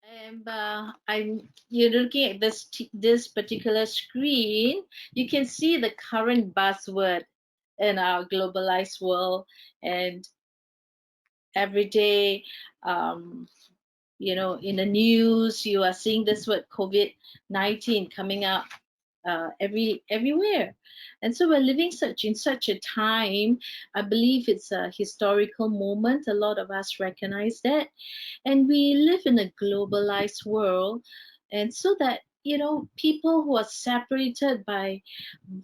And you're looking at this particular screen. You can see the current buzzword in our globalized world, and every day, um, in the news, you are seeing this word COVID-19 coming up everywhere. And so we're living such a time. I believe it's a historical moment. A lot of us recognize that, and we live in a globalized world, and so that people who are separated by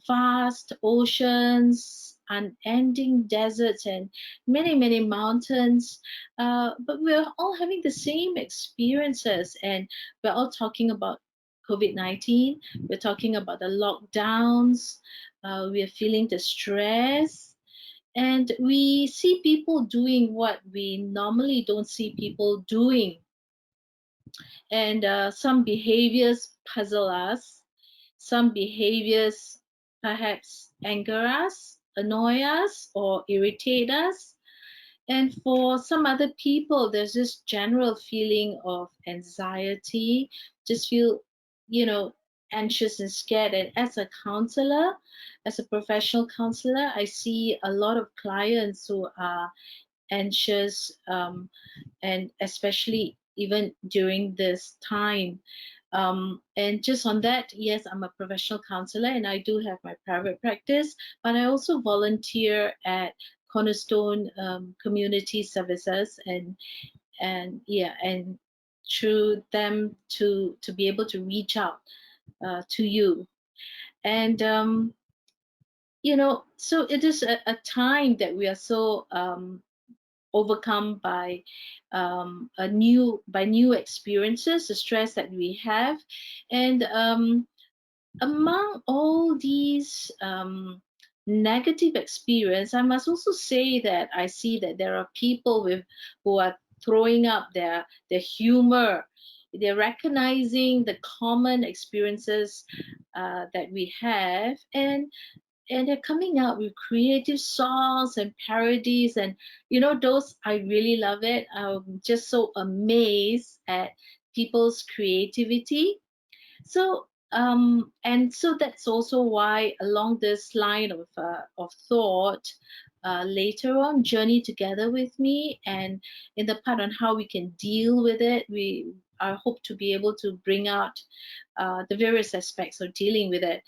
vast oceans, unending deserts, and many mountains, but we're all having the same experiences, and we're all talking about COVID-19. We're talking about the lockdowns. We are feeling the stress, and we see people doing what we normally don't see people doing. And some behaviors puzzle us, some behaviors perhaps anger us, annoy us, or irritate us. And for some other people, there's this general feeling of anxiety, just feel, you know, anxious and scared. And as a counselor, as a professional counselor, I see a lot of clients who are anxious, and especially even during this time. And just on that, yes, I'm a professional counselor and I do have my private practice, but I also volunteer at Cornerstone Community Services, and yeah, and through them to be able to reach out to you. And so it is a time that we are so overcome by new experiences, the stress that we have, and among all these negative experience, I must also say that I see that there are people who are throwing up their humor. They're recognizing the common experiences that we have, and they're coming out with creative songs and parodies, and those, I really love it. I'm just so amazed at people's creativity. So that's also why, along this line of thought, later on, journey together with me, and in the part on how we can deal with it, I hope to be able to bring out the various aspects of dealing with it.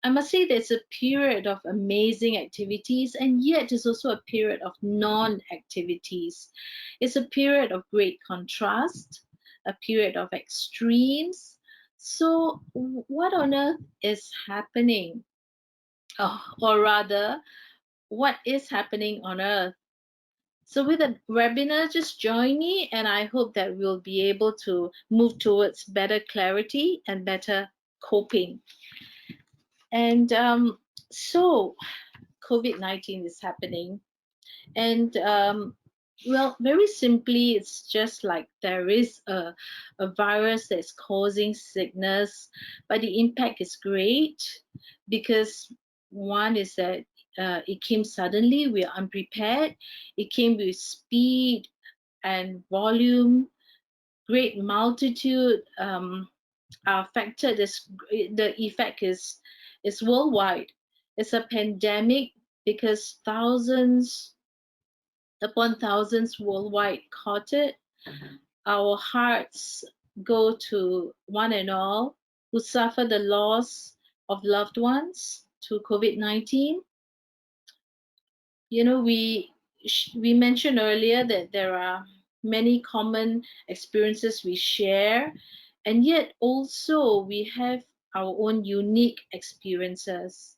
I must say there's a period of amazing activities, and yet it's also a period of non activities. It's a period of great contrast, a period of extremes. So, what on earth is happening? Or rather, what is happening on earth? So, with the webinar, just join me, and I hope that we'll be able to move towards better clarity and better coping. And so, COVID-19 is happening. And well, very simply, it's just like there is a virus that's causing sickness, but the impact is great because one is that it came suddenly, we are unprepared, it came with speed and volume, great multitude are affected. The effect is worldwide. It's a pandemic because thousands upon thousands worldwide caught it. Our hearts go to one and all who suffer the loss of loved ones to COVID-19. We mentioned earlier that there are many common experiences we share, and yet also we have our own unique experiences.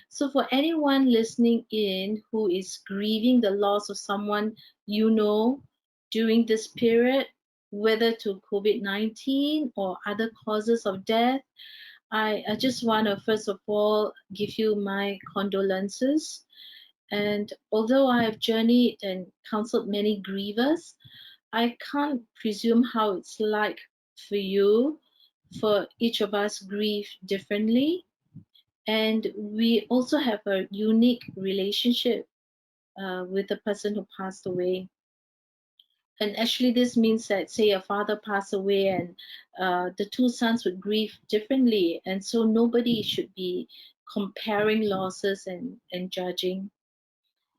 So, for anyone listening in who is grieving the loss of someone during this period, whether to COVID-19 or other causes of death, I just want to first of all give you my condolences. And although I have journeyed and counseled many grievers, I can't presume how it's like for you, for each of us grieve differently. And we also have a unique relationship with the person who passed away. And actually, this means that, say, a father passed away, and the two sons would grieve differently, and so nobody should be comparing losses and judging.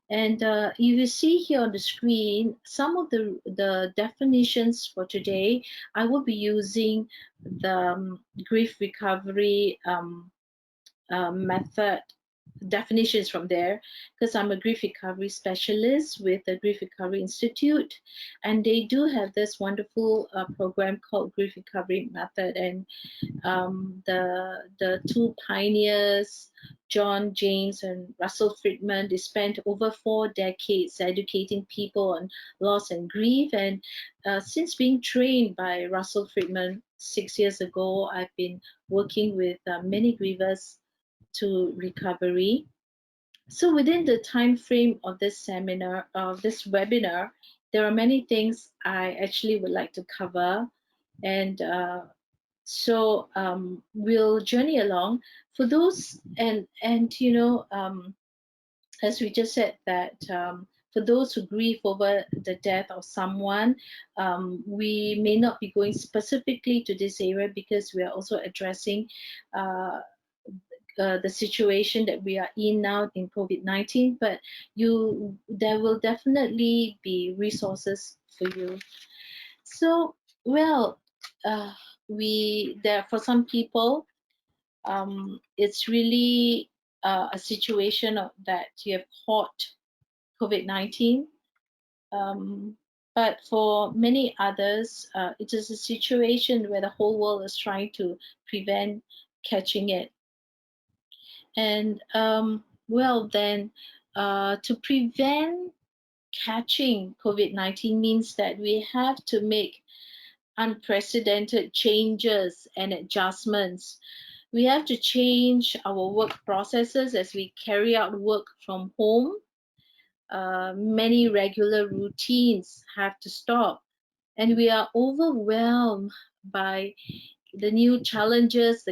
And you see here on the screen some of the definitions for today. I will be using the grief recovery method definitions from there, because I'm a grief recovery specialist with the Grief Recovery Institute, and they do have this wonderful program called Grief Recovery Method. And the two pioneers, John James and Russell Friedman, they spent over 4 decades educating people on loss and grief. And since being trained by Russell Friedman 6 years ago, I've been working with many grievers to recovery. So within the time frame of this seminar, of this webinar, there are many things I actually would like to cover, and we'll journey along for those. And as we just said, that for those who grieve over the death of someone, we may not be going specifically to this area because we are also addressing uh, the situation that we are in now in COVID-19, but there will definitely be resources for you. So, well, uh, we there for some people, it's really a situation that you have caught COVID-19. Um, but for many others, it is a situation where the whole world is trying to prevent catching it. And to prevent catching COVID-19 means that we have to make unprecedented changes and adjustments. We have to change our work processes as we carry out work from home. Many regular routines have to stop, and we are overwhelmed by the new challenges,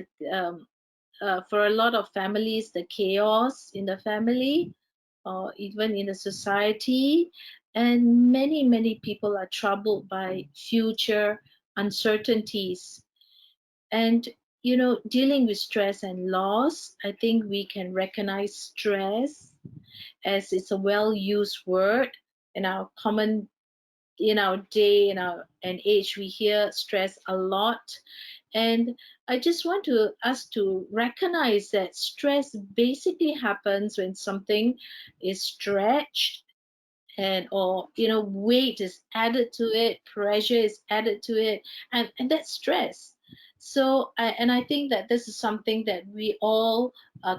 for a lot of families, the chaos in the family or even in the society. And many people are troubled by future uncertainties. And, dealing with stress and loss, I think we can recognize stress as it's a well used word in our common in our day in our and age. We hear stress a lot, and I just want to us to recognize that stress basically happens when something is stretched, and or weight is added to it, pressure is added to it, and that's stress. So I think that this is something that we all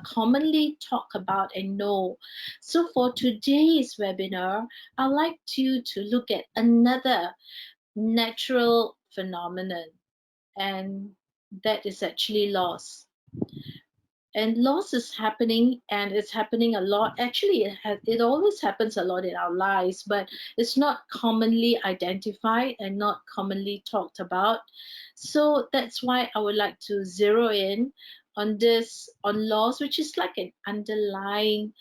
commonly talk about and know. So for today's webinar, I'd like you to look at another natural phenomenon, and that is actually loss. And loss is happening, and it's happening a lot. Actually, it always happens a lot in our lives, but it's not commonly identified and not commonly talked about. So that's why I would like to zero in on loss, which is like an underlying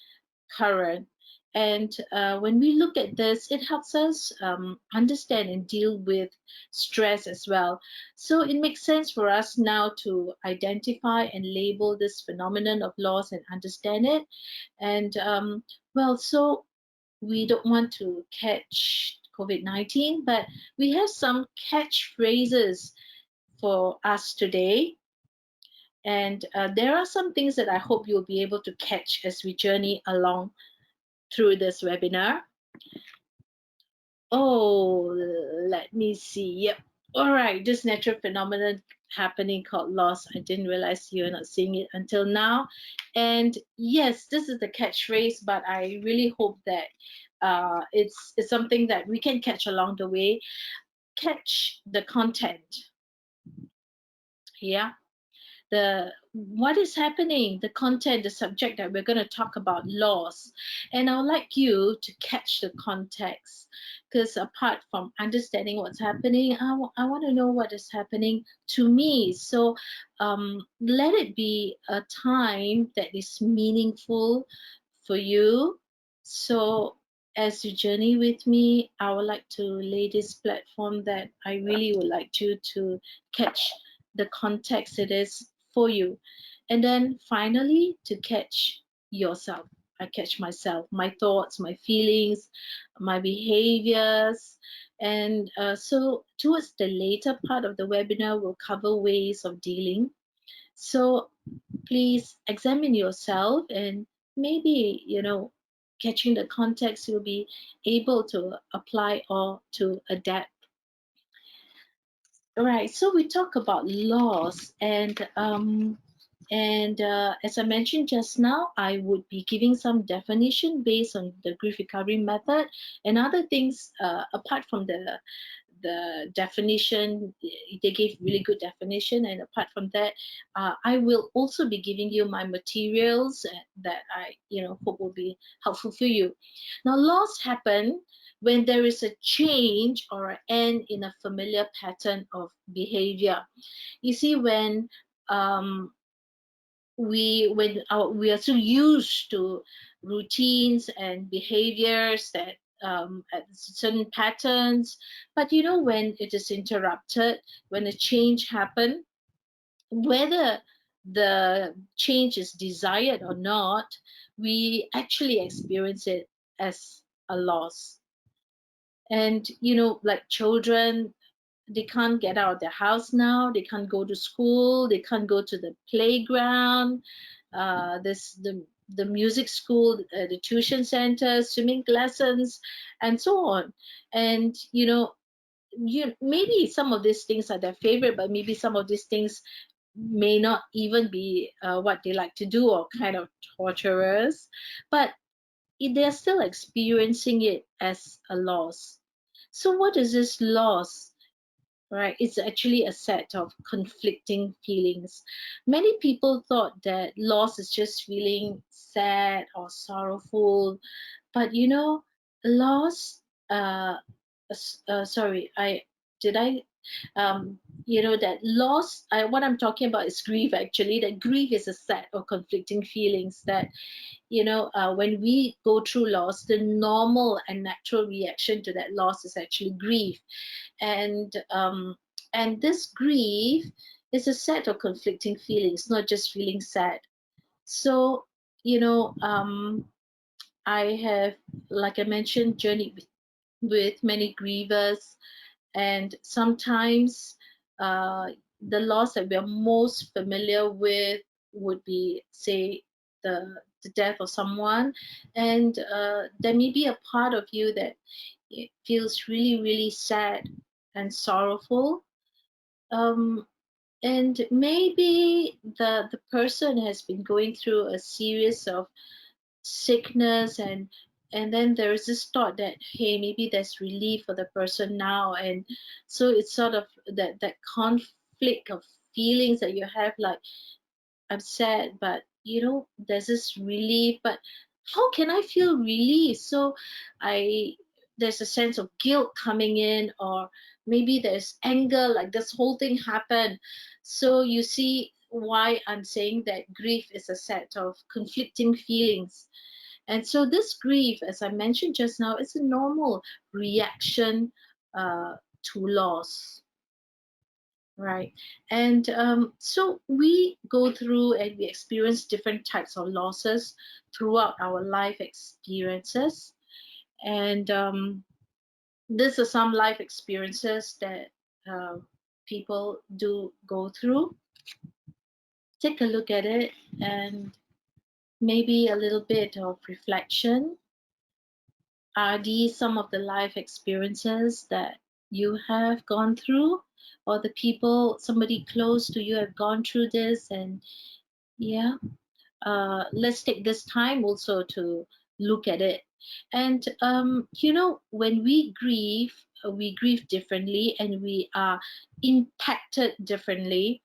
current. And when we look at this, it helps us understand and deal with stress as well. So it makes sense for us now to identify and label this phenomenon of loss and understand it. And so we don't want to catch COVID-19, but we have some catchphrases for us today. And there are some things that I hope you'll be able to catch as we journey along through this webinar. Oh, let me see. Yep. All right. This natural phenomenon happening called loss. I didn't realize you're not seeing it until now. And yes, this is the catchphrase, but I really hope that it's something that we can catch along the way. Catch the content. Yeah. What is happening, the content, the subject that we're going to talk about, loss. And I would like you to catch the context, because apart from understanding what's happening, I want to know what is happening to me. So let it be a time that is meaningful for you. So as you journey with me, I would like to lay this platform that I really would like you to catch the context it is for you. And then finally, to catch yourself. I catch myself, my thoughts, my feelings, my behaviors. And so, towards the later part of the webinar, we'll cover ways of dealing. So, please examine yourself, and maybe, catching the context, you'll be able to apply or to adapt. All right, so we talk about loss, and as I mentioned just now, I would be giving some definition based on the grief recovery method and other things apart from the definition. They gave really good definition, and apart from that, I will also be giving you my materials that I hope will be helpful for you. Now, loss happen when there is a change or an end in a familiar pattern of behavior. You see, when um, we are so used to routines and behaviors that at certain patterns, but when it is interrupted, when a change happen, whether the change is desired or not, we actually experience it as a loss. And like children, they can't get out of their house now, they can't go to school, they can't go to the playground, this the music school, the tuition center, swimming lessons, and so on. And maybe some of these things are their favorite, but maybe some of these things may not even be what they like to do, or kind of torturous, but they're still experiencing it as a loss. So what is this loss? Right, it's actually a set of conflicting feelings. Many people thought that loss is just feeling sad or sorrowful, but loss. Uh, Sorry, I did I. That loss. What I'm talking about is grief. Actually, that grief is a set of conflicting feelings that when we go through loss, the normal and natural reaction to that loss is actually grief. And um, and this grief is a set of conflicting feelings, not just feeling sad. So I have, like I mentioned, journeyed with many grievers, and sometimes uh, the loss that we are most familiar with would be, say, the death of someone, and there may be a part of you that it feels really, really sad and sorrowful. Um, and maybe the person has been going through a series of sickness, and then there's this thought that, hey, maybe there's relief for the person now. And so it's sort of that conflict of feelings that you have, like, I'm sad, but there's this relief. But how can I feel relief? So I there's a sense of guilt coming in, or maybe there's anger, like this whole thing happened. So you see why I'm saying that grief is a set of conflicting feelings. And so this grief, as I mentioned just now, is a normal reaction to loss. Right. And so we go through and we experience different types of losses throughout our life experiences. And these are some life experiences that uh, people do go through. Take a look at it, and maybe a little bit of reflection. Are these some of the life experiences that you have gone through, or the people, somebody close to you, have gone through this? And yeah, let's take this time also to look at it. And when we grieve differently, and we are impacted differently.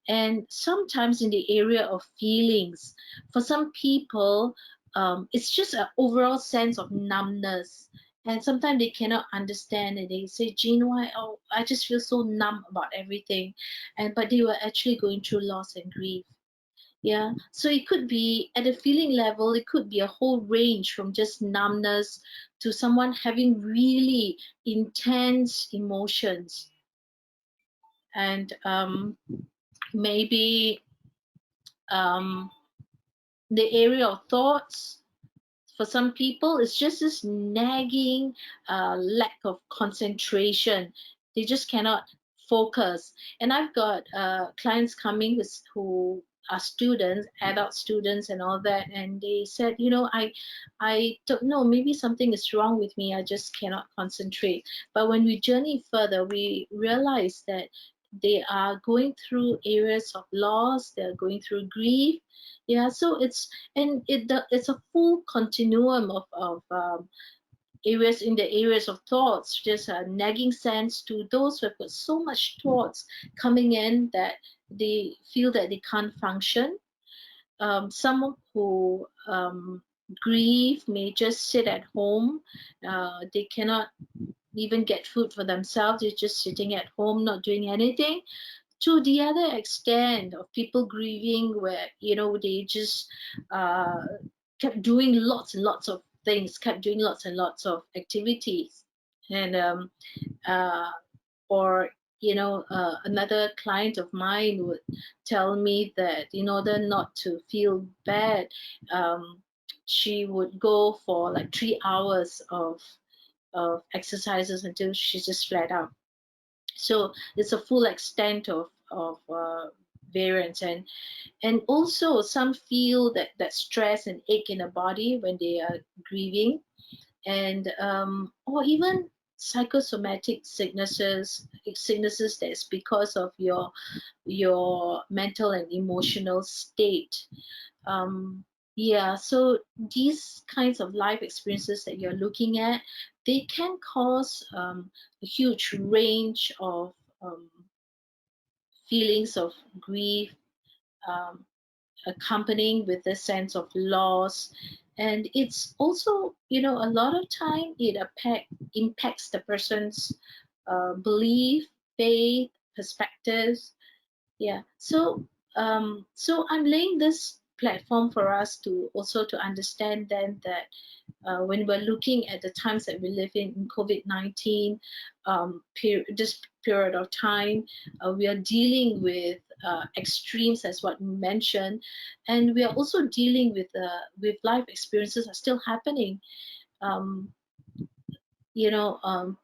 And sometimes in the area of feelings, for some people, it's just an overall sense of numbness. And sometimes they cannot understand, and they say, Jean, why? Oh, I just feel so numb about everything. And but they were actually going through loss and grief. Yeah, so it could be at a feeling level, it could be a whole range from just numbness to someone having really intense emotions. And maybe um, the area of thoughts for some people it's just this nagging lack of concentration. They just cannot focus. And I've got clients coming who are students, adult students and all that, and they said, I don't know, maybe something is wrong with me, I just cannot concentrate. But when we journey further, we realize that they are going through areas of loss, they're going through grief. Yeah, so it's a full continuum of areas, in the areas of thoughts, just a nagging sense to those who have got so much thoughts coming in that they feel that they can't function. Some who grieve may just sit at home. They cannot even get food for themselves. They're just sitting at home, not doing anything, to the other extent of people grieving where they just uh, kept doing lots and lots of things, kept doing lots and lots of activities. And uh, or another client of mine would tell me that in order not to feel bad, um, she would go for like 3 hours of exercises until she's just flat out. So it's a full extent of variance. And also some feel that stress and ache in the body when they are grieving. And or even psychosomatic sicknesses that's because of your mental and emotional state. um, yeah, so these kinds of life experiences that you're looking at, they can cause a huge range of um, feelings of grief, um, accompanying with a sense of loss. And it's also, a lot of time it impacts the person's belief, faith, perspectives. Yeah. So I'm laying this platform for us to also to understand then that when we're looking at the times that we live in COVID-19, this period of time, we are dealing with extremes, as what we mentioned, and we are also dealing with life experiences are still happening. Um,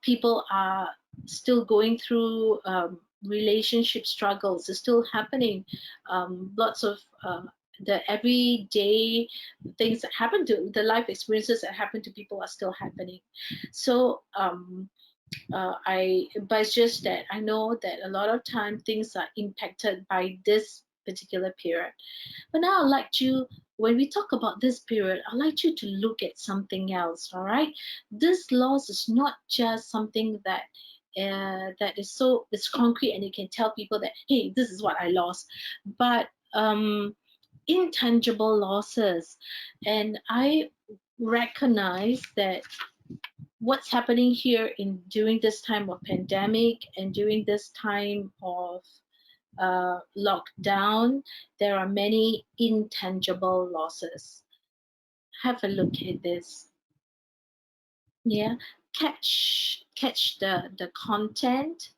People are still going through relationship struggles. It's still happening. Lots of the everyday things that happen to the life experiences that happen to people are still happening. So but it's just that I know that a lot of time things are impacted by this particular period. But now I'd like you, when we talk about this period, I'd like you to look at something else, all right? This loss is not just something that is so, it's concrete and you can tell people that, hey, this is what I lost. But intangible losses. And I recognize that what's happening here in during this time of pandemic and during this time of lockdown, there are many intangible losses. Have a look at this. Yeah, catch the content,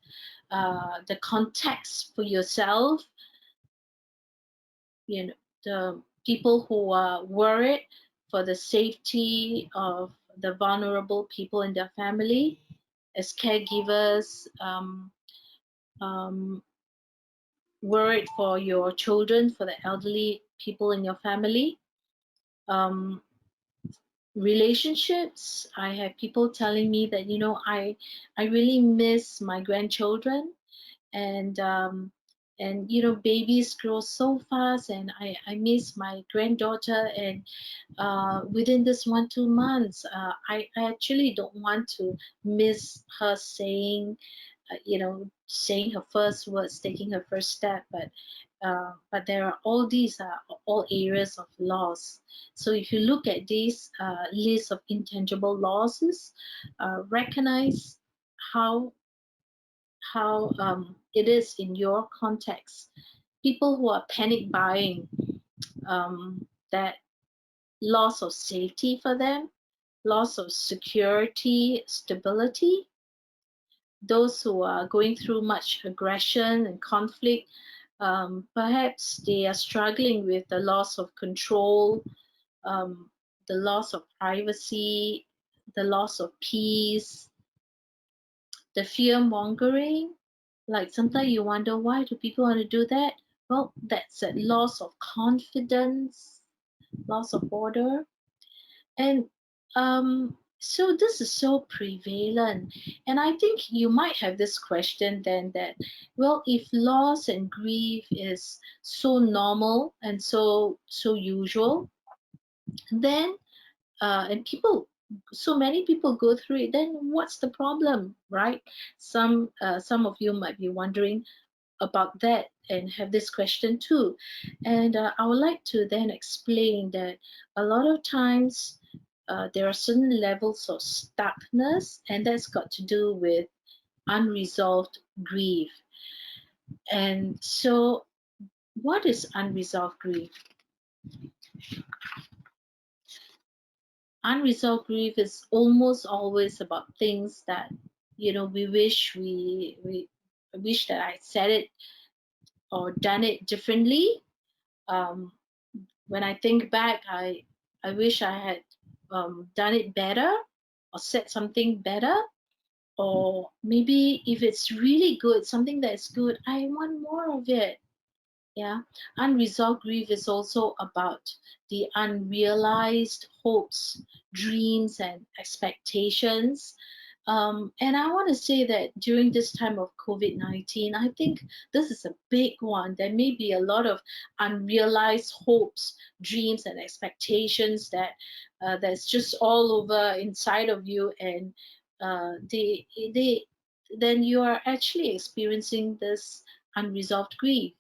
the context for yourself. The people who are worried for the safety of the vulnerable people in their family, as caregivers, um, worried for your children, for the elderly people in your family. Um, Relationships, I have people telling me that I really miss my grandchildren. And babies grow so fast, and I miss my granddaughter. And within this 1 2 months, I actually don't want to miss her saying her first words, taking her first step. But there are all these all areas of loss. So if you look at these list of intangible losses, recognize how it is in your context. People who are panic buying, that loss of safety for them, loss of security, stability. Those who are going through much aggression and conflict, perhaps they are struggling with the loss of control, um, the loss of privacy, the loss of peace, the fear mongering. Like sometimes you wonder, why do people want to do that? Well, that's a loss of confidence, loss of order. And so this is so prevalent. And I think you might have this question then that, well, if loss and grief is so normal and so usual, then and people, so many people go through it, then what's the problem, right? Some of you might be wondering about that and have this question too. And I would like to then explain that a lot of times there are certain levels of stuckness, and that's got to do with unresolved grief. And so, what is unresolved grief? Unresolved grief is almost always about things that, we we wish that I said it or done it differently. Um, when I think back, I wish I had done it better or said something better. Or maybe if it's really good, something that's good, I want more of it. Yeah. Unresolved grief is also about the unrealized hopes, dreams, and expectations. And I want to say that during this time of COVID-19, I think this is a big one. There may be a lot of unrealized hopes, dreams, and expectations that's just all over inside of you, and they then you are actually experiencing this unresolved grief.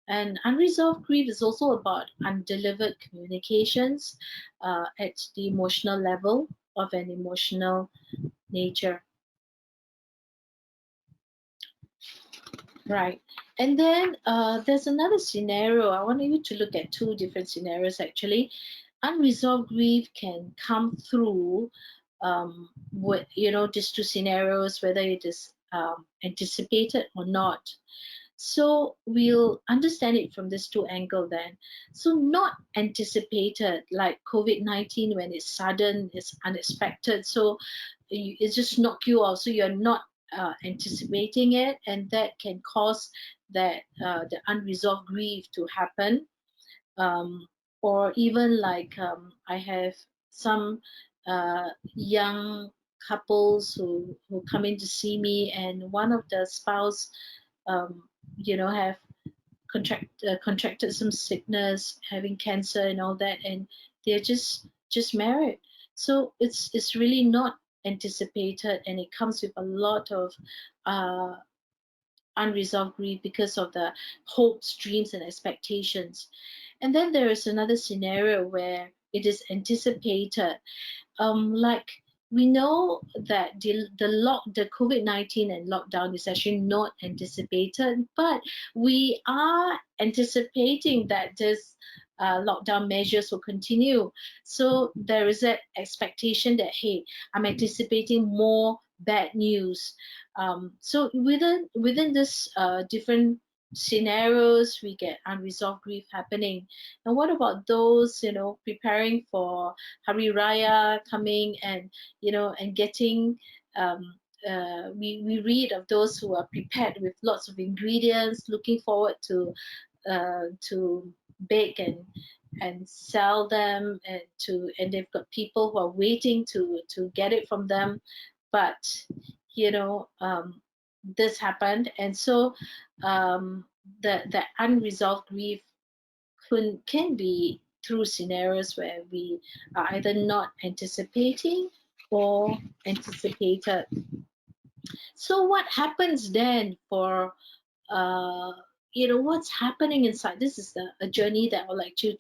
And unresolved grief is also about undelivered communications at the emotional level of an emotional nature. Right. And then there's another scenario. I want you to look at two different scenarios actually. Unresolved grief can come through with, these two scenarios, whether it is anticipated or not. So we'll understand it from this two angle then. So not anticipated, like COVID-19, when it's sudden, it's unexpected. So it just knock you off. So you're not anticipating it, and that can cause that the unresolved grief to happen. Um, or even like I have some young couples who come in to see me, and one of the spouse um, have contracted some sickness, having cancer and all that, and they're just married. So it's really not anticipated, and it comes with a lot of uh, unresolved grief because of the hopes, dreams, and expectations. And then there is another scenario where it is anticipated, like we know that the COVID-19 and lockdown is actually not anticipated, but we are anticipating that this lockdown measures will continue. So there is an expectation that, hey, I'm anticipating more bad news. So within this different scenarios, we get unresolved grief happening. And what about those, preparing for Hari Raya coming, and and getting we read of those who are prepared with lots of ingredients, looking forward to bake and sell them, and they've got people who are waiting to get it from them, but you know um, this happened, and so the unresolved grief can be through scenarios where we are either not anticipating or anticipated. So what happens then for uh, what's happening inside? This is a journey that I would like you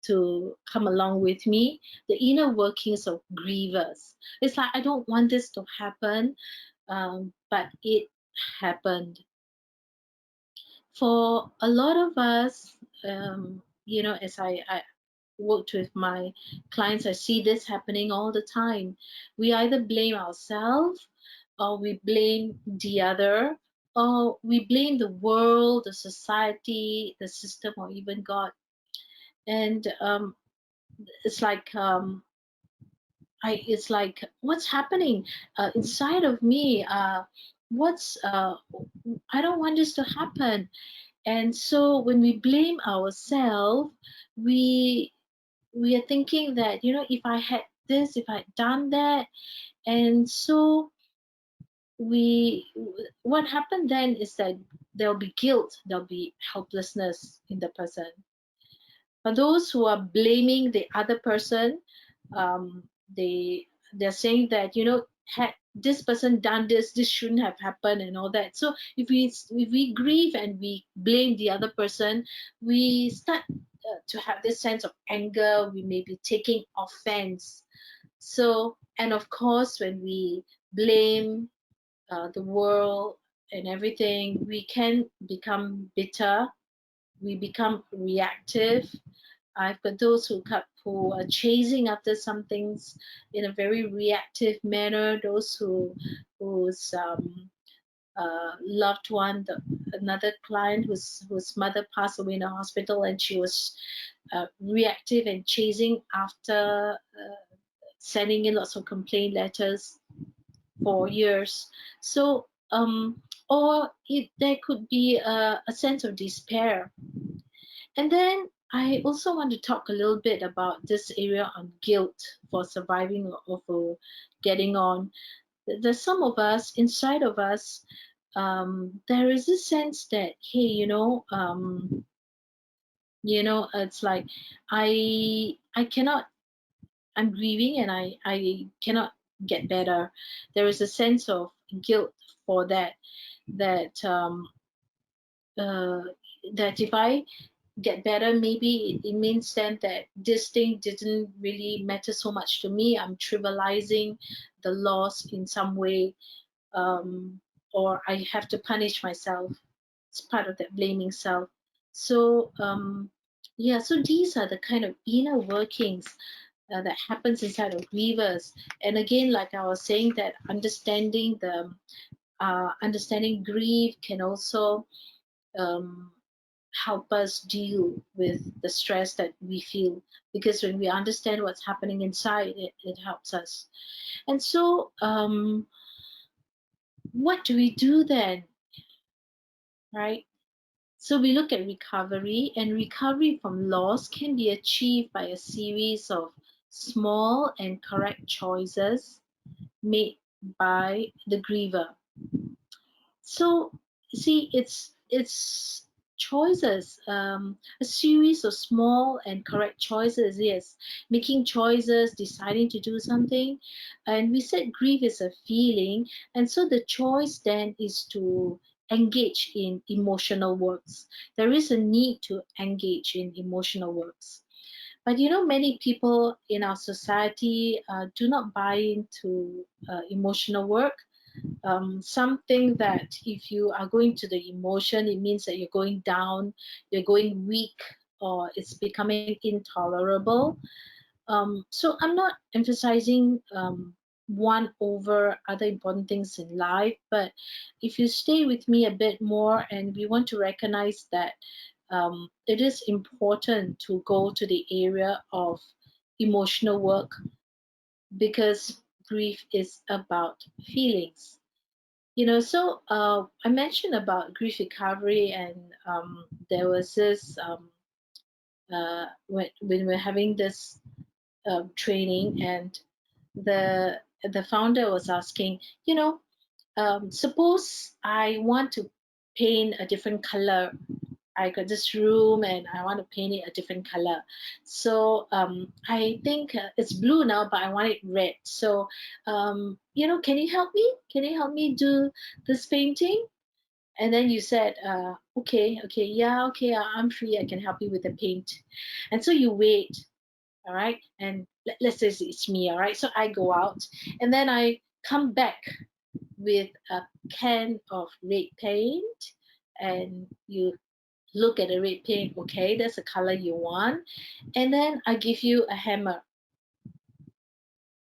to come along with me. The inner workings of grievers. It's like, I don't want this to happen, but it happened. For a lot of us, as I worked with my clients, I see this happening all the time. We either blame ourselves, or we blame the other, or we blame the world, the society, the system, or even God. And it's like it's like, what's happening inside of me? What's I don't want this to happen. And so when we blame ourselves, we we are thinking that, if I had this, if I had done that. And so we what happened then is that there'll be guilt, there'll be helplessness in the person. For those who are blaming the other person, they're saying that, had this person done this, this shouldn't have happened, and all that. So if we grieve and we blame the other person, we start to have this sense of anger. We may be taking offense. So, and of course, when we blame the world and everything, we can become bitter. We become reactive. I've got those who are chasing after some things in a very reactive manner. Those whose loved one, another client whose mother passed away in a hospital, and she was reactive and chasing after, sending in lots of complaint letters for years. So, or there could be a sense of despair. And then I also want to talk a little bit about this area on guilt for surviving or for getting on. There's some of us, inside of us, there is a sense that, hey, it's like I cannot. I'm grieving and I cannot get better. There is a sense of guilt for that. That uh, that if I get better, maybe it means then that this thing didn't really matter so much to me. I'm trivializing the loss in some way, um, or I have to punish myself. It's part of that blaming self. So, yeah, so these are the kind of inner workings that happens inside of grievers. And again, like I was saying, that understanding grief can also um, help us deal with the stress that we feel, because when we understand what's happening inside, it helps us. And so, what do we do then, right? So we look at recovery, and recovery from loss can be achieved by a series of small and correct choices made by the griever. So see, it's choices, a series of small and correct choices. Yes, making choices, deciding to do something, and we said grief is a feeling, and so the choice then is to engage in emotional works. There is a need to engage in emotional works. But many people in our society do not buy into emotional work. Something that if you are going to the emotion, it means that you're going down, you're going weak, or it's becoming intolerable. So I'm not emphasizing one over other important things in life, but if you stay with me a bit more, and we want to recognize that it is important to go to the area of emotional work, because grief is about feelings. So I mentioned about grief recovery, and there was this when we're having this training, and the founder was asking, suppose I want to paint a different color. I got this room and I want to paint it a different color. So I think it's blue now, but I want it red. So, can you help me? Can you help me do this painting? And then you said, okay, okay, yeah, okay, I'm free. I can help you with the paint. And so you wait, all right? And let's say it's me, all right? So I go out, and then I come back with a can of red paint, and you look at the red paint. Okay, that's the color you want. And then I give you a hammer.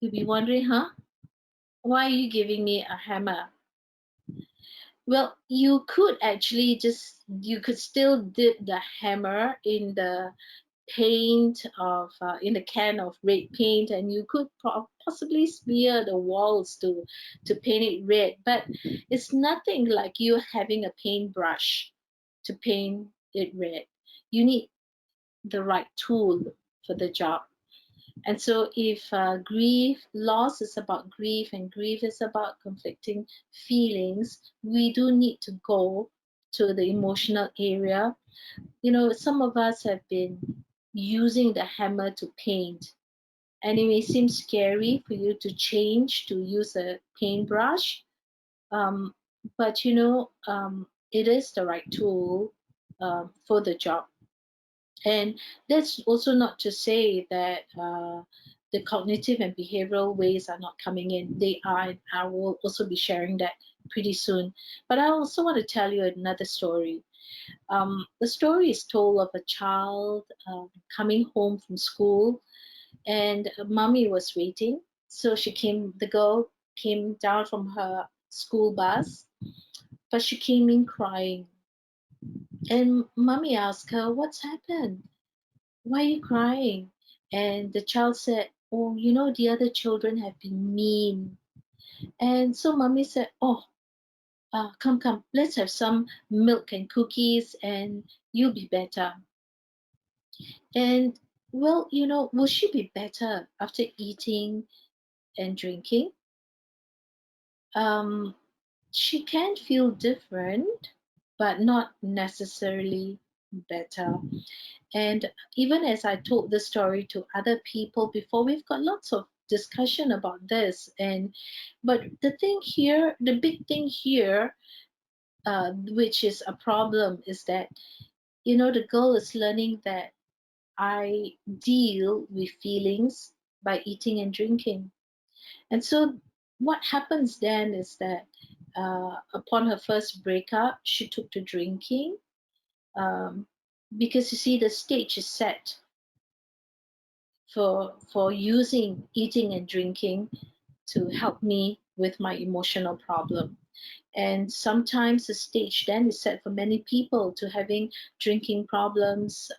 You'll be wondering, huh? Why are you giving me a hammer? Well, you could still dip the hammer in the in the can of red paint, and you could possibly smear the walls to paint it red. But it's nothing like you having a paintbrush to paint it red. You need the right tool for the job. And so, if loss is about grief, and grief is about conflicting feelings, we do need to go to the emotional area. Some of us have been using the hammer to paint, and it may seem scary for you to change to use a paintbrush, um, but it is the right tool for the job. And that's also not to say that the cognitive and behavioral ways are not coming in. They are, and I will also be sharing that pretty soon. But I also want to tell you another story. The story is told of a child coming home from school, and mommy was waiting. So the girl came down from her school bus, but she came in crying. And mommy asked her, "What's happened? Why are you crying?" And the child said, "Oh, the other children have been mean." And so mommy said, "Oh, come, come, let's have some milk and cookies, and you'll be better." And well, will she be better after eating and drinking? Um, she can feel different, but not necessarily better. And even as I told the story to other people before, we've got lots of discussion about this. But the big thing here, which is a problem, is that the girl is learning that I deal with feelings by eating and drinking. And so what happens then is that upon her first breakup, she took to drinking, um, because you see, the stage is set for using eating and drinking to help me with my emotional problem. And sometimes the stage then is set for many people to having drinking problems,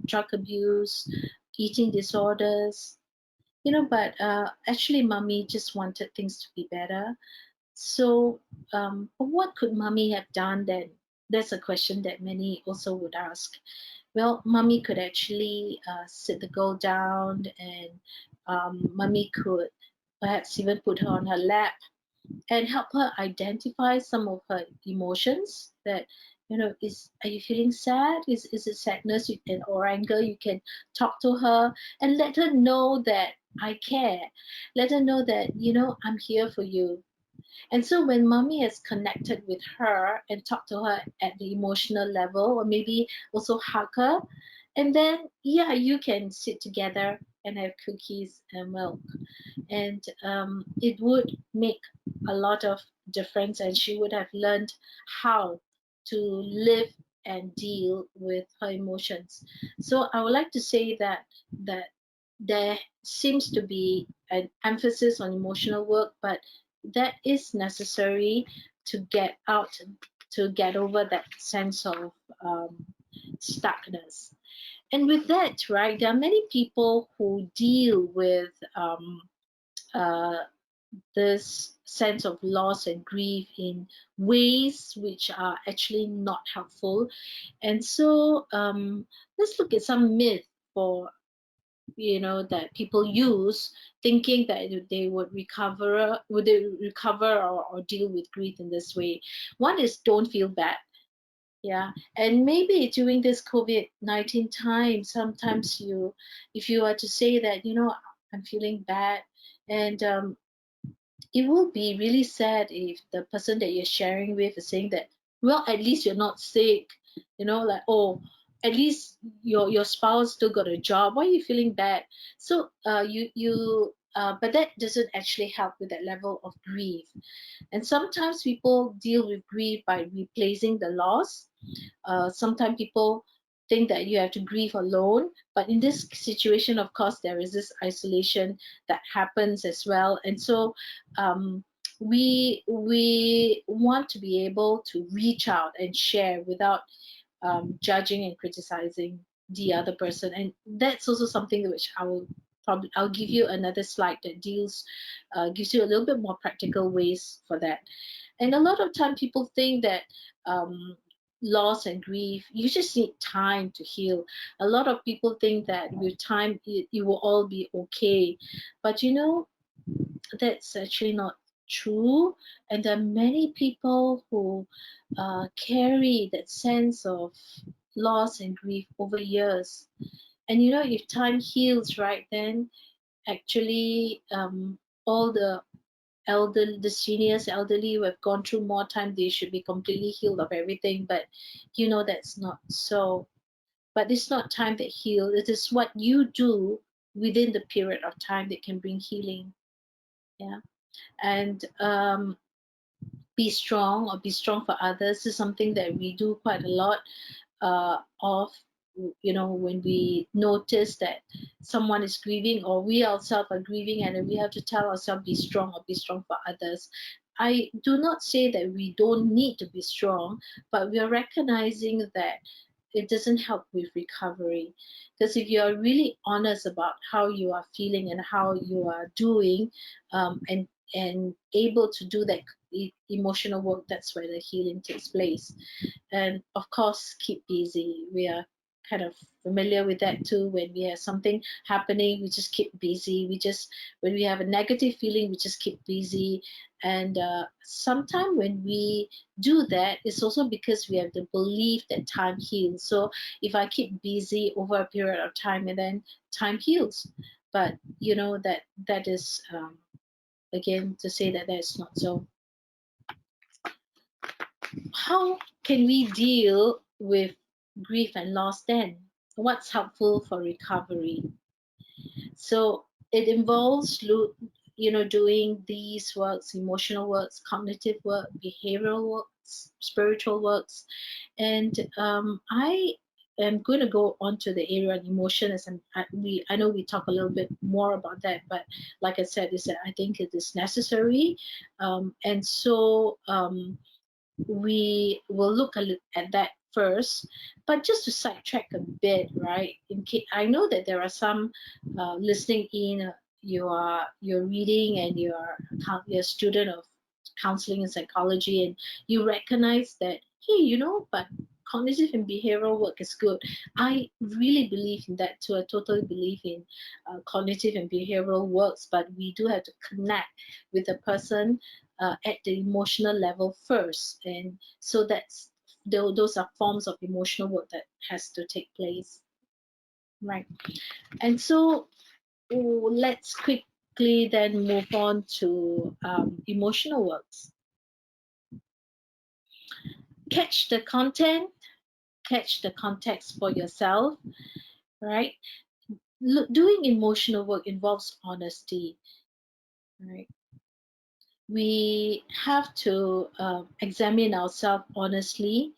drug abuse, eating disorders. But actually, mommy just wanted things to be better. So, what could mommy have done then? That's a question that many also would ask. Well, mommy could actually sit the girl down, and mommy could perhaps even put her on her lap and help her identify some of her emotions. That are you feeling sad? Is it sadness or anger? You can talk to her and let her know that I care. Let her know that I'm here for you. And so when mommy has connected with her and talked to her at the emotional level, or maybe also hug her, and then, yeah, you can sit together and have cookies and milk. And it would make a lot of difference, and she would have learned how to live and deal with her emotions. So I would like to say that there seems to be an emphasis on emotional work, but that is necessary to get over that sense of stuckness. And with that, right, there are many people who deal with uh, this sense of loss and grief in ways which are actually not helpful. And so let's look at some myth for that people use, thinking that would they recover or deal with grief in this way. One is, don't feel bad. Yeah, and maybe during this COVID-19 time, sometimes if you are to say that I'm feeling bad, and it will be really sad if the person that you're sharing with is saying that, well, at least you're not sick, like, oh, at least your spouse still got a job. Why are you feeling bad? So you but that doesn't actually help with that level of grief. And sometimes people deal with grief by replacing the loss. Sometimes people think that you have to grieve alone, but in this situation, of course, there is this isolation that happens as well. And so um, we want to be able to reach out and share without judging and criticizing the other person. And that's also something which I'll give you another slide that deals gives you a little bit more practical ways for that. And a lot of time people think that um, loss and grief, you just need time to heal. A lot of people think that with time it will all be okay, but that's actually not true. And there are many people who carry that sense of loss and grief over years. And if time heals, right, then actually all the seniors, elderly who have gone through more time, they should be completely healed of everything. But that's not so. But it's not time that heals. It is what you do within the period of time that can bring healing. Yeah. And be strong for others is something that we do quite a lot of. When we notice that someone is grieving or we ourselves are grieving, and then we have to tell ourselves be strong or be strong for others. I do not say that we don't need to be strong, but we are recognizing that it doesn't help with recovery. Because if you are really honest about how you are feeling and how you are doing, and able to do that emotional work, that's where the healing takes place. And of course, keep busy. We are kind of familiar with that too. When we have something happening, we just keep busy. When we have a negative feeling, we just keep busy. And sometimes when we do that, it's also because we have the belief that time heals. So if I keep busy over a period of time, and then time heals. But that is again to say that that's not so. How can we deal with grief and loss then? What's helpful for recovery? So it involves doing these works, emotional works, cognitive work, behavioral works, spiritual works. And I am going to go on to the area of emotion, as I know we talk a little bit more about that, but like I said, is that I think it is necessary. And so we will look at that first. But just to sidetrack a bit, right? In case, I know that there are some listening in. You're reading, and you're a student of counseling and psychology, and you recognize that, hey, but cognitive and behavioral work is good. I really believe in that too. I totally believe in cognitive and behavioral works, but we do have to connect with the person at the emotional level first. And so those are forms of emotional work that has to take place, right? And so let's quickly then move on to emotional works. Catch the content, catch the context for yourself, right? Doing emotional work involves honesty, right? We have to examine ourselves honestly,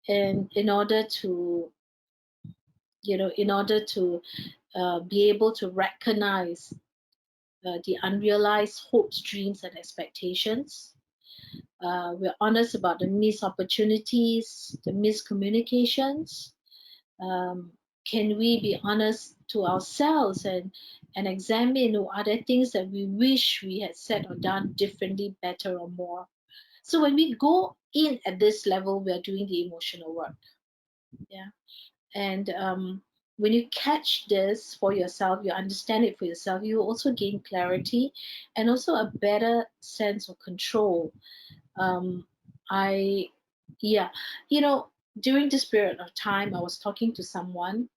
and in order to be able to recognize the unrealized hopes, dreams, and expectations. We're honest about the missed opportunities, the miscommunications. Um, can we be honest to ourselves and examine are there things that we wish we had said or done differently, better, or more? So when we go in at this level, we are doing the emotional work. Yeah. And when you catch this for yourself, you understand it for yourself, you also gain clarity and also a better sense of control. um, I Yeah, during this period of time, I was talking to someone,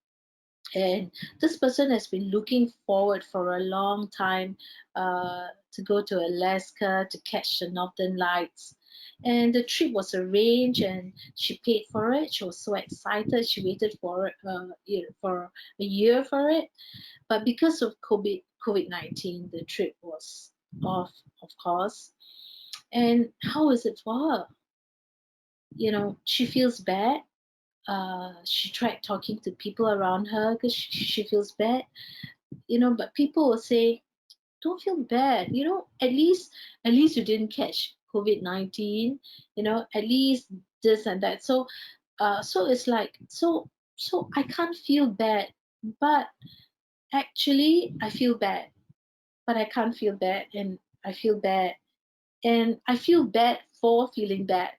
and this person has been looking forward for a long time to go to Alaska to catch the Northern Lights. And the trip was arranged, and she paid for it. She was so excited. She waited for it, for a year for it. But because of COVID-19, the trip was off, of course. And how is it for her? She feels bad. She tried talking to people around her because she feels bad, but people will say, don't feel bad, at least you didn't catch COVID-19, at least this and that. So it's like, so I can't feel bad, but actually I feel bad, but I can't feel bad, and I feel bad, and I feel bad for feeling bad.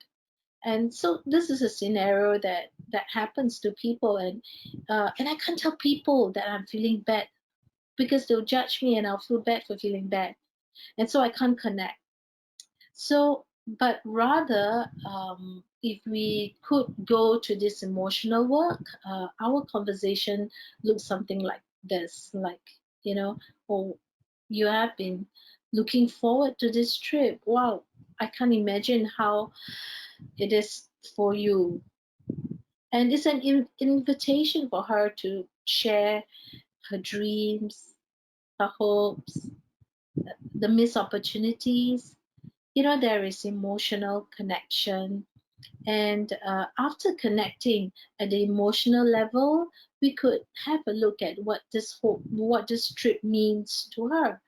And so this is a scenario that happens to people, and I can't tell people that I'm feeling bad because they'll judge me and I'll feel bad for feeling bad, and so I can't connect. So, but rather, if we could go to this emotional work, our conversation looks something like this, like, oh, you have been looking forward to this trip. Wow, I can't imagine how it is for you. And it's an invitation for her to share her dreams, her hopes, the missed opportunities. There is emotional connection. And after connecting at the emotional level, we could have a look at what this trip means to her.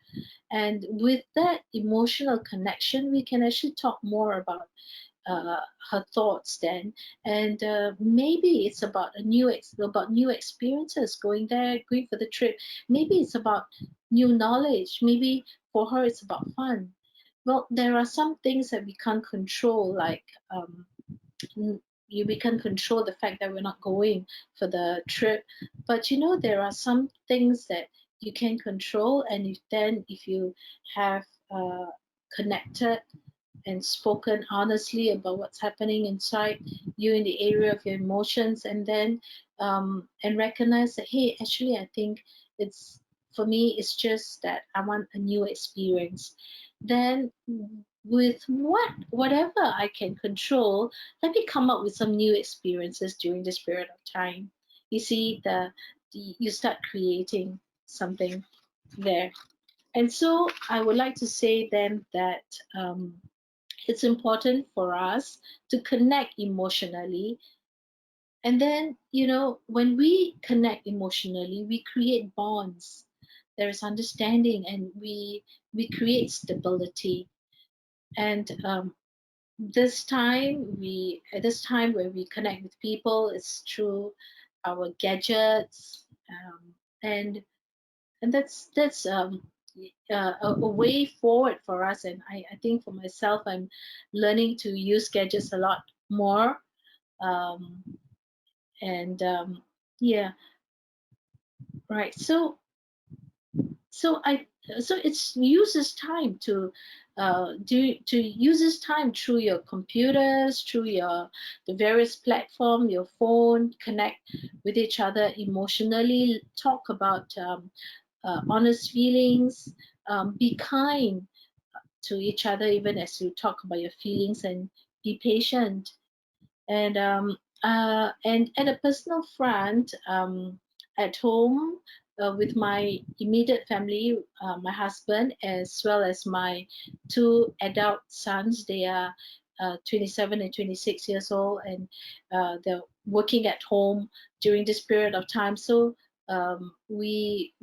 And with that emotional connection, we can actually talk more about uh, her thoughts then, and maybe it's about about new experiences, going there, going for the trip. Maybe it's about new knowledge. Maybe for her it's about fun. Well, there are some things that we can't control, like we can control the fact that we're not going for the trip, but there are some things that you can control, and if you have connected and spoken honestly about what's happening inside you in the area of your emotions, and then and recognize that, hey, actually I think it's for me, it's just that I want a new experience. Then with whatever I can control, let me come up with some new experiences during this period of time. You see, you start creating something there. And so I would like to say then that it's important for us to connect emotionally. And then, when we connect emotionally, we create bonds. There is understanding, and we create stability. And at this time where we connect with people, it's through our gadgets, and that's a way forward for us. And I think for myself, I'm learning to use gadgets a lot more. Um, and Yeah, right. So it's uses time to uses time through your computers, through the various platform, your phone, connect with each other emotionally, talk about honest feelings, be kind to each other even as you talk about your feelings, and be patient. And at a personal front, at home, with my immediate family, my husband as well as my two adult sons. They are 27 and 26 years old, and they're working at home during this period of time. So we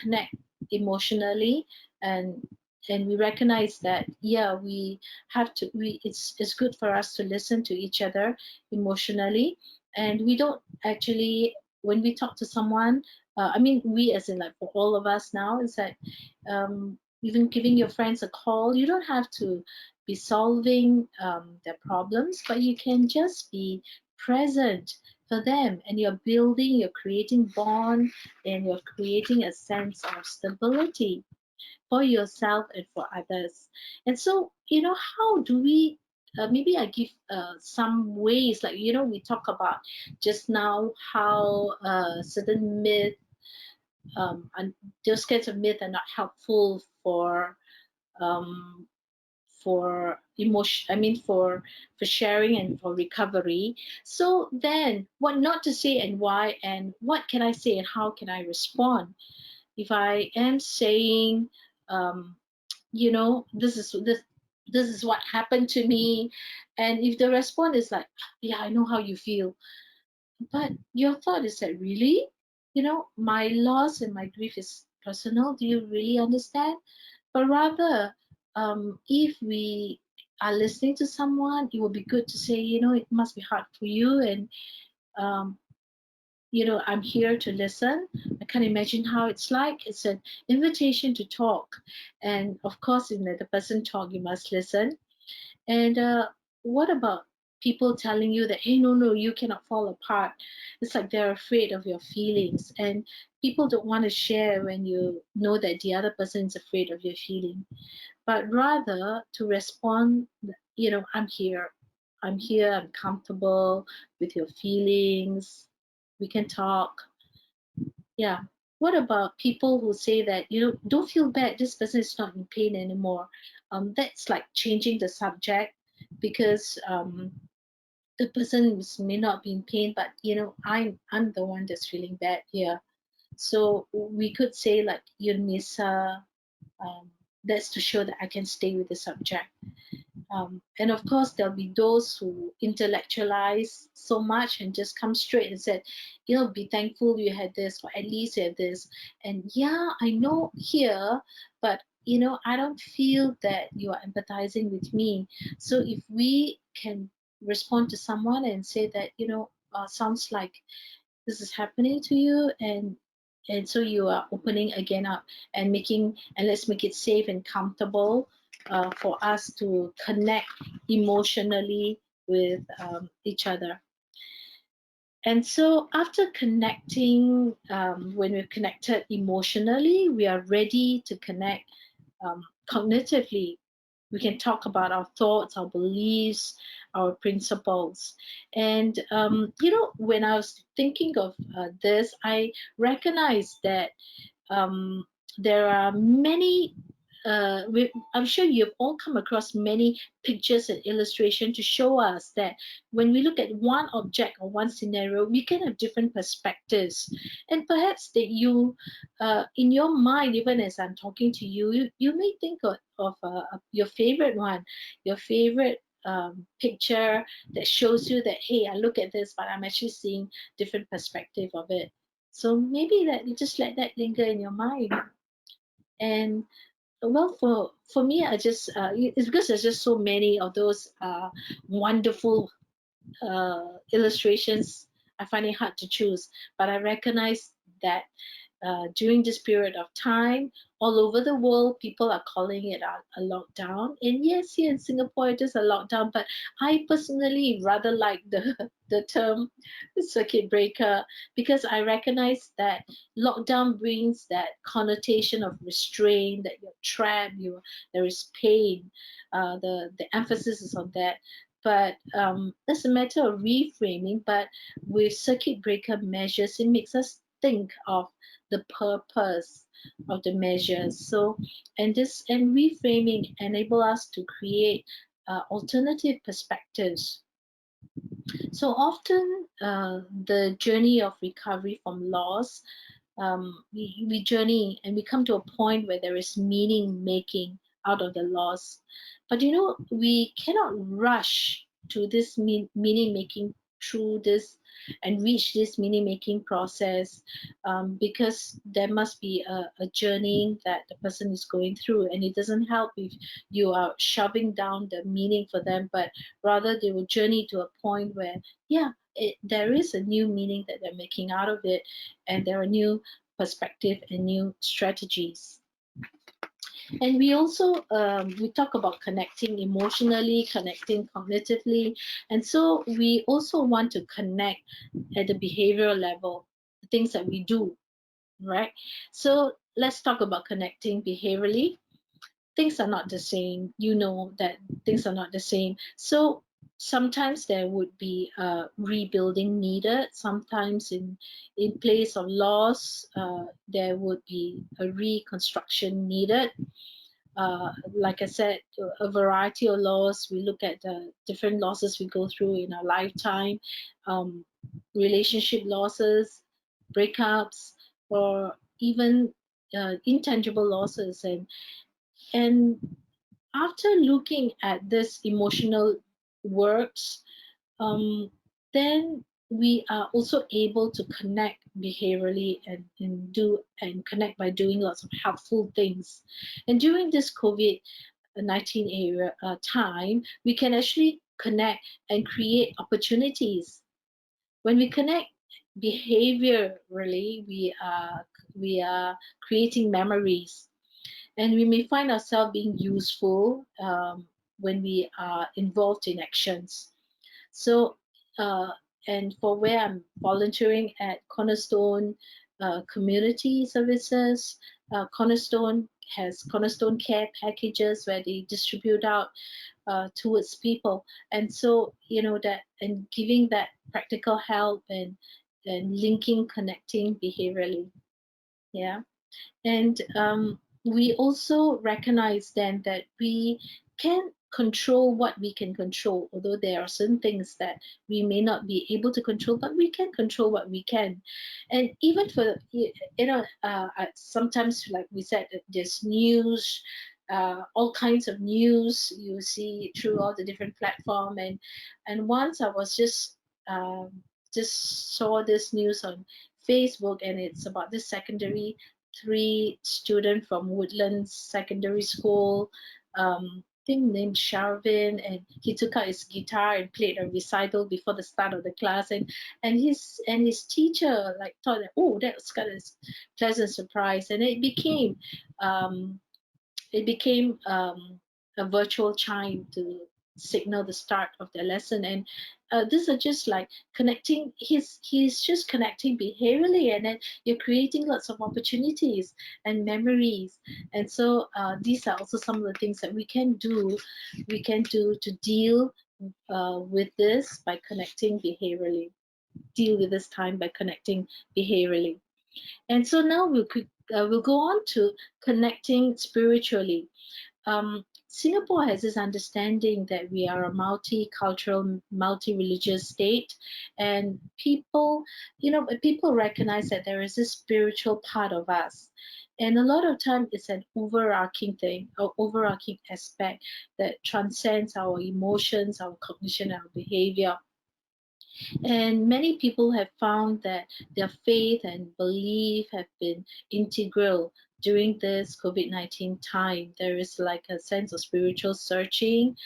connect emotionally, and we recognize that, yeah, we have to we it's good for us to listen to each other emotionally. And we don't actually, when we talk to someone, I mean, we as in, like, for all of us now, is that even giving your friends a call, you don't have to be solving their problems, but you can just be present for them, and you're creating bond, and you're creating a sense of stability for yourself and for others. And so, how do we, maybe I give some ways, like, we talk about just now how certain myth, and those kinds of myths are not helpful um, for emotion, I mean, for sharing and for recovery. So then, what not to say and why, and what can I say and how can I respond? If I am saying, this is what happened to me, and if the response is like, yeah, I know how you feel, but your thought is that, really, my loss and my grief is personal. Do you really understand? But rather, if we are listening to someone, it would be good to say, it must be hard for you, and um, I'm here to listen. I can't imagine how it's like. It's an invitation to talk. And of course, in the person talk, you must listen. And what about people telling you that, hey, no, no, you cannot fall apart? It's like they're afraid of your feelings. And people don't want to share when you know that the other person is afraid of your feeling, but rather to respond, I'm here. I'm here. I'm comfortable with your feelings. We can talk. Yeah. What about people who say that, don't feel bad, this person is not in pain anymore? That's like changing the subject, because the person may not be in pain, but I'm the one that's feeling bad here. So we could say, like, you miss her. Um, that's to show that I can stay with the subject. And of course, there'll be those who intellectualize so much and just come straight and said, be thankful you had this, or at least you had this. And yeah, I know here, but I don't feel that you are empathizing with me. So if we can respond to someone and say that, sounds like this is happening to you, and so you are opening again up and let's make it safe and comfortable for us to connect emotionally with each other. And so after connecting, when we're connected emotionally, we are ready to connect cognitively. We can talk about our thoughts, our beliefs, our principles. And when I was thinking of this, I recognized that um, there are many. I'm sure you've all come across many pictures and illustration to show us that when we look at one object or one scenario, we can have different perspectives, and perhaps that in your mind, even as I'm talking to you, you may think of your favorite one, your favorite picture that shows you that, hey, I look at this, but I'm actually seeing different perspective of it. So maybe that you just let that linger in your mind. And well, for me, I just it's because there's just so many of those wonderful illustrations. I find it hard to choose, but I recognize that during this period of time, all over the world, people are calling it a lockdown. And yes, here in Singapore, it is a lockdown, but I personally rather like the term circuit breaker, because I recognize that lockdown brings that connotation of restraint, that you're trapped, there is pain. The emphasis is on that. But it's a matter of reframing. But with circuit breaker measures, it makes us think of the purpose of the measures. So, and reframing enable us to create alternative perspectives. So often, the journey of recovery from loss, we journey and we come to a point where there is meaning making out of the loss. But we cannot rush to this meaning making through this and reach this meaning making process, because there must be a journey that the person is going through, and it doesn't help if you are shoving down the meaning for them, but rather they will journey to a point where, yeah, there is a new meaning that they're making out of it, and there are new perspective and new strategies. And we also we talk about connecting emotionally, connecting cognitively, and so we also want to connect at the behavioral level, the things that we do, right? So let's talk about connecting behaviorally. Things are not the same. You know that things are not the same. So sometimes there would be rebuilding needed. Sometimes in place of loss, there would be a reconstruction needed. Like I said, a variety of loss. We look at the different losses we go through in our lifetime, um, relationship losses, breakups, or even intangible losses. And after looking at this emotional works, um, then we are also able to connect behaviorally and connect by doing lots of helpful things. And during this COVID-19 era time, we can actually connect and create opportunities. When we connect behaviorally, we are creating memories, and we may find ourselves being useful when we are involved in actions. So, uh, and for where I'm volunteering at Cornerstone Community Services, Cornerstone has Cornerstone Care packages where they distribute out towards people. And so, that and giving that practical help and linking, connecting behaviorally. Yeah. And we also recognize then that we can control what we can control, although there are certain things that we may not be able to control, but we can control what we can. And even for, sometimes, like we said, there's news. All kinds of news you see through all the different platform, and once I was just saw this news on Facebook, and it's about this secondary three student from Woodlands Secondary School, I think named Sharvin, and he took out his guitar and played a recital before the start of the class, and his teacher like thought that, oh, that was kind of pleasant surprise, and um, it became a virtual chime to signal the start of the lesson. And these are just like connecting. He's just connecting behaviorally, and then you're creating lots of opportunities and memories. And so these are also some of the things that we can do to deal with this by connecting behaviorally. Deal with this time by connecting behaviorally. And so now we'll go on to connecting spiritually. Singapore has this understanding that we are a multicultural, multi-religious state, and people recognize that there is this spiritual part of us, and a lot of time it's an overarching thing, or overarching aspect that transcends our emotions, our cognition, our behavior. And many people have found that their faith and belief have been integral during this COVID-19 time. There is like a sense of spiritual searching,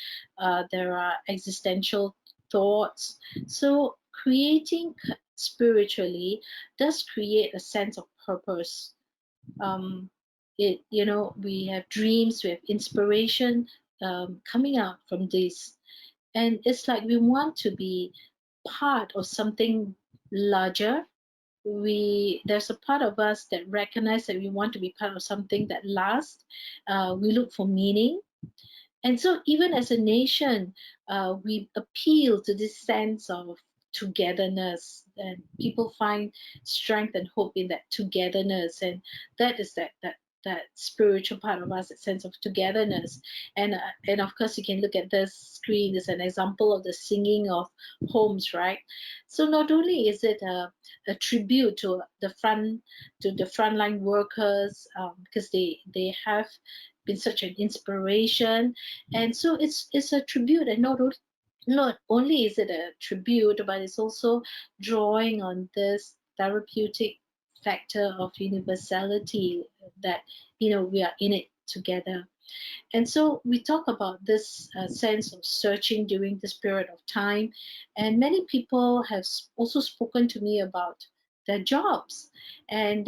there are existential thoughts. So, creating spiritually does create a sense of purpose. Um, we have dreams, we have inspiration coming out from this, and it's like we want to be part of something larger. There's a part of us that recognize that we want to be part of something that lasts. We look for meaning, and so, even as a nation, we appeal to this sense of togetherness, and people find strength and hope in that togetherness, and that is that spiritual part of us, that sense of togetherness. And of course, you can look at this screen as an example of the singing of homes, right? So not only is it a tribute to the frontline workers, because they have been such an inspiration, and so it's a tribute. And not only is it a tribute, but it's also drawing on this therapeutic factor of universality, that we are in it together. And so we talk about this sense of searching during this period of time. And many people have also spoken to me about their jobs. And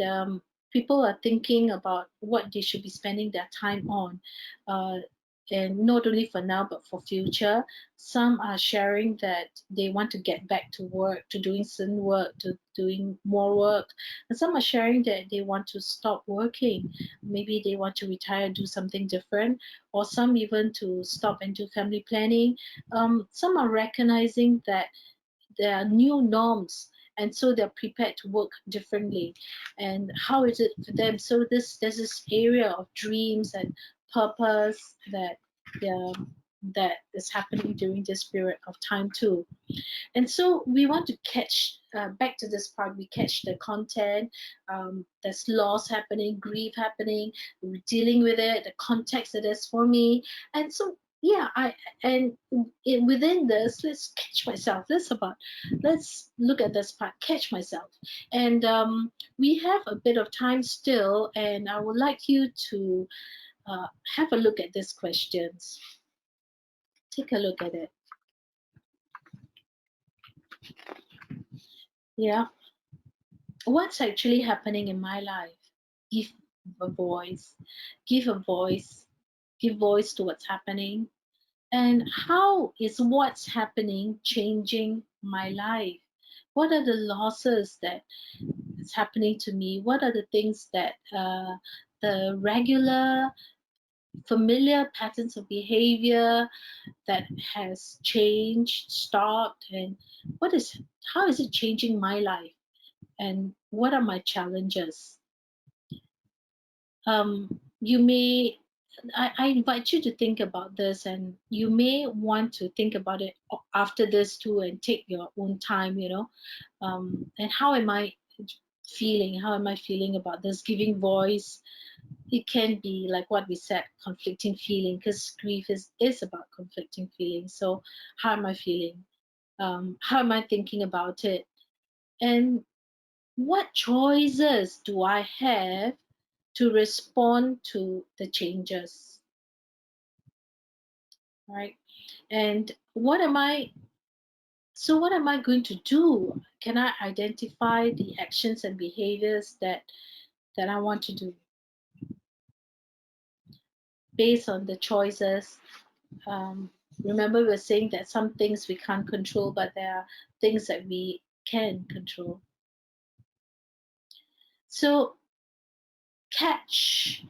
people are thinking about what they should be spending their time on. Uh, and not only for now, but for future. Some are sharing that they want to get back to work, to doing some work, to doing more work. And some are sharing that they want to stop working. Maybe they want to retire, do something different, or some even to stop and do family planning. Some are recognizing that there are new norms, and so they're prepared to work differently. And how is it for them? So there's this area of dreams and purpose that they're that is happening during this period of time too. And so we want to catch back to this part. We catch the content. There's loss happening, grief happening. We're dealing with it, the context it is for me. And so yeah, within this, let's catch myself. Let's look at this part, catch myself. And we have a bit of time still, and I would like you to have a look at these questions. Take a look at it. Yeah. What's actually happening in my life? Give a voice. Give a voice. Give voice to what's happening. And how is what's happening changing my life? What are the losses that is happening to me? What are the things that the regular familiar patterns of behavior that has changed, stopped, and how is it changing my life? And what are my challenges? You may, I invite you to think about this, and you may want to think about it after this too, and take your own time, and how am I feeling? How am I feeling about this? Giving voice. It can be like what we said, conflicting feeling, because grief is about conflicting feelings. So how am I feeling? How am I thinking about it? And what choices do I have to respond to the changes, right? And what am I going to do? Can I identify the actions and behaviors that I want to do based on the choices? um, Remember, we're saying that some things we can't control, but there are things that we can control. So catch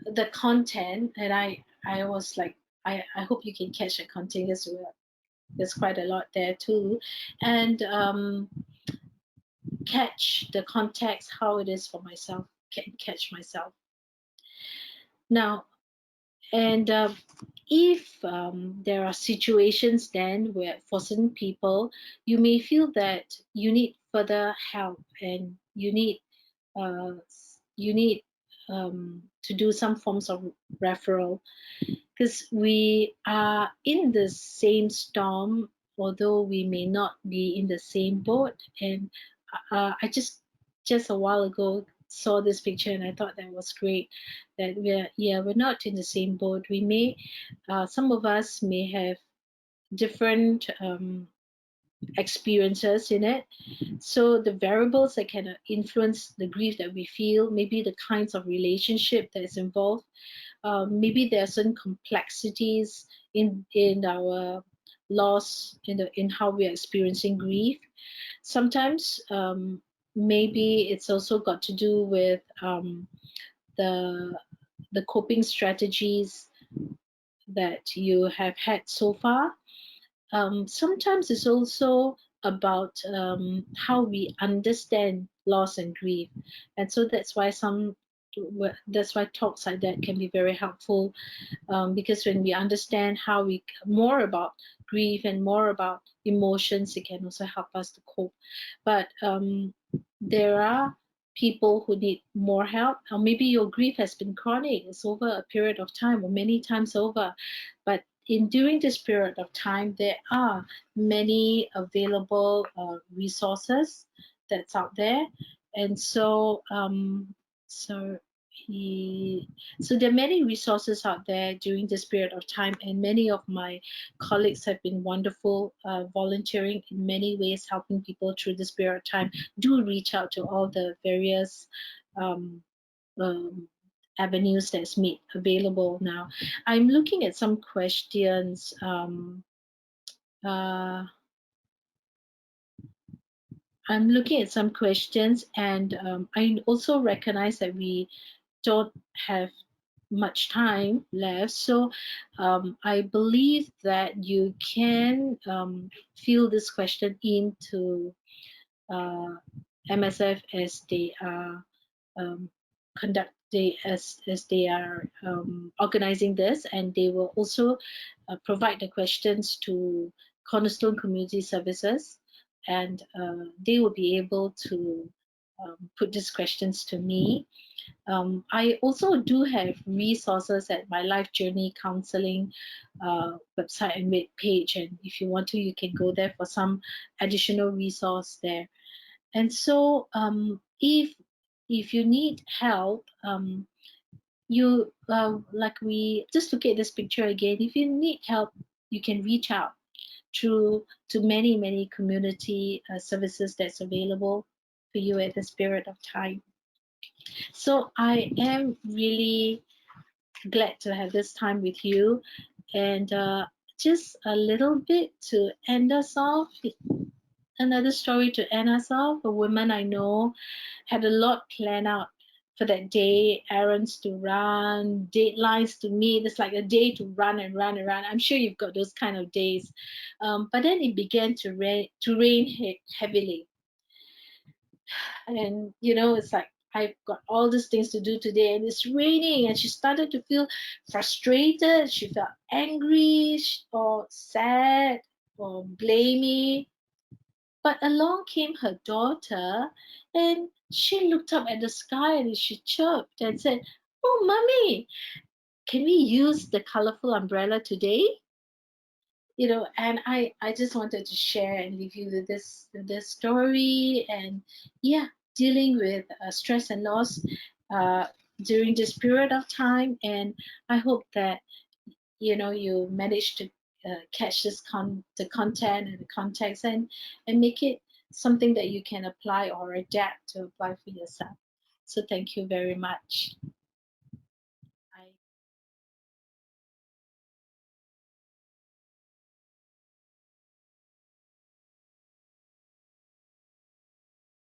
the content, and I was like, I hope you can catch the content as well. There's quite a lot there too. And catch the context, how it is for myself, can catch myself. Now, and if there are situations then where for certain people, you may feel that you need further help, and uh, you need to do some forms of referral, because we are in the same storm, although we may not be in the same boat. And I just a while ago saw this picture, and I thought that was great. That we're not in the same boat. We may some of us may have different experiences in it. So the variables that can influence the grief that we feel, maybe the kinds of relationship that is involved, maybe there are certain complexities in our loss, in how we are experiencing grief. Sometimes maybe it's also got to do with the coping strategies that you have had so far. Sometimes it's also about how we understand loss and grief, and so that's why talks like that can be very helpful, because when we understand how we more about grief and more about emotions, it can also help us to cope. But there are people who need more help, or maybe your grief has been chronic, it's over a period of time or many times over. But during this period of time, there are many available resources that's out there. And so so so there are many resources out there during this period of time, and many of my colleagues have been wonderful, volunteering in many ways, helping people through this period of time. Do reach out to all the various um, um, avenues that's made available now. I'm looking at some questions. Uh, I'm looking at some questions, and I also recognize that we don't have much time left. So I believe that you can fill this question into MSF as they are um, conduct as they are organizing this, and they will also provide the questions to Cornerstone Community Services, and they will be able to put these questions to me. I also do have resources at my Life Journey Counseling website and web page, and if you want to, you can go there for some additional resource there. And so, if you need help, you like we just look at this picture again. If you need help, you can reach out through to many community services that's available for you at this period of time. So I am really glad to have this time with you, and just a little bit to end us off. Another story to end us off. A woman I know had a lot planned out for that day, errands to run, deadlines to meet. It's like a day to run and run and run. I'm sure you've got those kind of days. But then it began to rain heavily. And, it's like, I've got all these things to do today and it's raining. And she started to feel frustrated. She felt angry or sad or blamey. But along came her daughter, and she looked up at the sky and she chirped and said, "Oh, mommy, can we use the colorful umbrella today?" And I just wanted to share and leave you with this story, and yeah, dealing with stress and loss uh, during this period of time. And I hope that you manage to catch the content and the context, and make it something that you can apply or adapt to apply for yourself. So thank you very much.